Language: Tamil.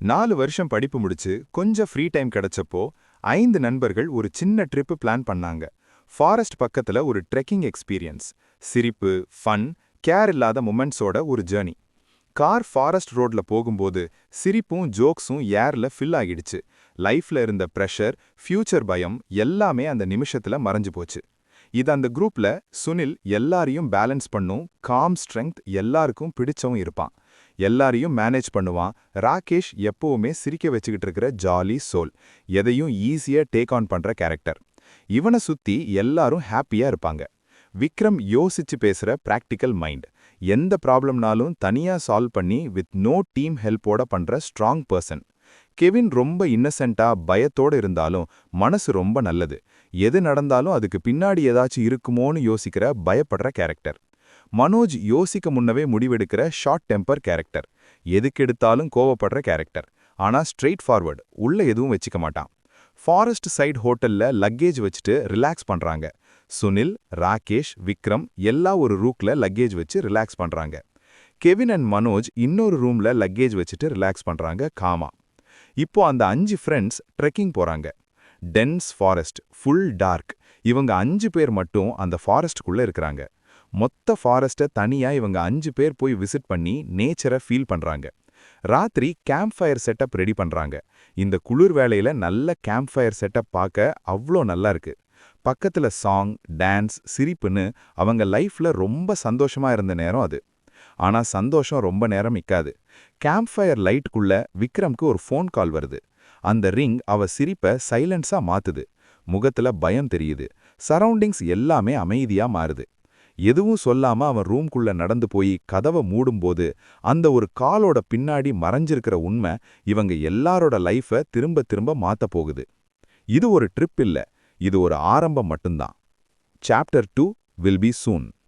4 வருஷம் படிப்பு முடிச்சு கொஞ்சம் ஃப்ரீ டைம் கிடைச்சப்போ 5 நண்பர்கள் ஒரு சின்ன ட்ரிப் பிளான் பண்ணாங்க. ஃபாரஸ்ட் பக்கத்துல ஒரு ட்ரெக்கிங் எக்ஸ்பீரியன்ஸ், சிரிப்பு, ஃபன், கேர் இல்லாத மொமெண்ட்ஸோட ஒரு ஜர்னி. கார் ஃபாரஸ்ட் ரோட்ல போகும்போது சிரிப்பும் ஜோக்ஸும் ஏர்ல ஃபில் ஆகிடுச்சு. லைஃப்ல இருந்த ப்ரெஷர், ஃபியூச்சர் பயம் எல்லாமே அந்த நிமிஷத்துல மறைஞ்சு போச்சு. இது அந்த குரூப்ல சுனில் எல்லாரையும் பேலன்ஸ் பண்ணும், காம் ஸ்ட்ரெங்த் எல்லாருக்கும் பிடிச்சவன் இருப்பான். எல்லாரையும் மேனேஜ் பண்ணுவான். ராகேஷ் எப்பவுமே சிரிக்க வச்சுக்கிட்டு இருக்கிற ஜாலி சோல், எதையும் ஈஸியா டேக் ஆன் பண்ற கேரக்டர். இவனை சுத்தி எல்லாரும் ஹாப்பியா இருப்பாங்க. விக்ரம் யோசிச்சு பேசுற பிராக்டிக்கல் மைண்ட், எந்த ப்ராப்ளம்னாலும் தனியா சால்வ் பண்ணி வித் நோ டீம் ஹெல்ப்போட பண்ற ஸ்ட்ராங் பர்சன். கெவின் ரொம்ப இன்னசென்ட்டா பயத்தோட இருந்தாலும் மனசு ரொம்ப நல்லது. எது நடந்தாலும் அதுக்கு பின்னாடி ஏதாச்சும் இருக்குமோன்னு யோசிக்கிற பயப்படுற கேரக்டர். மனோஜ் யோசிக்க முன்னவே முடிவெடுக்கிற ஷார்ட் டெம்பர் கேரக்டர். எதுக்கெடுத்தாலும் கோவப்படுற கேரக்டர். ஆனா ஸ்ட்ரெயிட் ஃபார்வர்ட், உள்ள எதுவும் வச்சுக்க மாட்டான். ஃபாரஸ்ட் சைட் ஹோட்டல்ல லக்கேஜ் வச்சுட்டு ரிலாக்ஸ் பண்றாங்க. சுனில், ராகேஷ், விக்ரம் எல்லாம் ஒரு ரூக்ல லக்கேஜ் வச்சு ரிலாக்ஸ் பண்றாங்க. கெவின் அண்ட் மனோஜ் இன்னொரு ரூம்ல லக்கேஜ் வச்சுட்டு ரிலாக்ஸ் பண்றாங்க காமா. இப்போ அந்த 5 ஃப்ரெண்ட்ஸ் ட்ரெக்கிங் போறாங்க. Dense forest, full dark. இவங்க 5 பேர் மட்டும் அந்த ஃபாரஸ்ட்குள்ள இருக்கிறாங்க. மொத்த ஃபாரஸ்ட்டை தனியா இவங்க 5 பேர் போய் விசிட் பண்ணி நேச்சரை ஃபீல் பண்றாங்க. ராத்திரி கேம்ப் ஃபயர் செட்டப் ரெடி பண்றாங்க. இந்த குளிர் வேளையில நல்ல கேம்ப் ஃபயர் செட்டப் பார்க்க அவ்வளோ நல்லா இருக்கு. பக்கத்துல சாங், டான்ஸ், சிரிப்புன்னு அவங்க லைஃப்ல ரொம்ப சந்தோஷமா இருந்த நேரம் அது. ஆனா சந்தோஷம் ரொம்ப நேரம் நிக்காது. கேம்ப் ஃபயர் லைட்டுக்குள்ள விக்ரம்க்கு ஒரு ஃபோன் கால் வருது. அந்த ரிங் அவ சிரிப்பை சைலன்ஸா மாத்துது. முகத்துல பயம் தெரியுது. சரவுண்டிங்ஸ் எல்லாமே அமைதியா மாறுது. எதுவும் சொல்லாம அவன் ரூம்குள்ள நடந்து போய் கதவை மூடும்போது அந்த ஒரு காலோட பின்னாடி மறைஞ்சிருக்கிற உண்மை இவங்க எல்லாரோட லைஃபை திரும்ப திரும்ப மாத்த போகுது. இது ஒரு ட்ரிப் இல்ல, இது ஒரு ஆரம்பம் மட்டும்தான். Chapter 2 will be soon.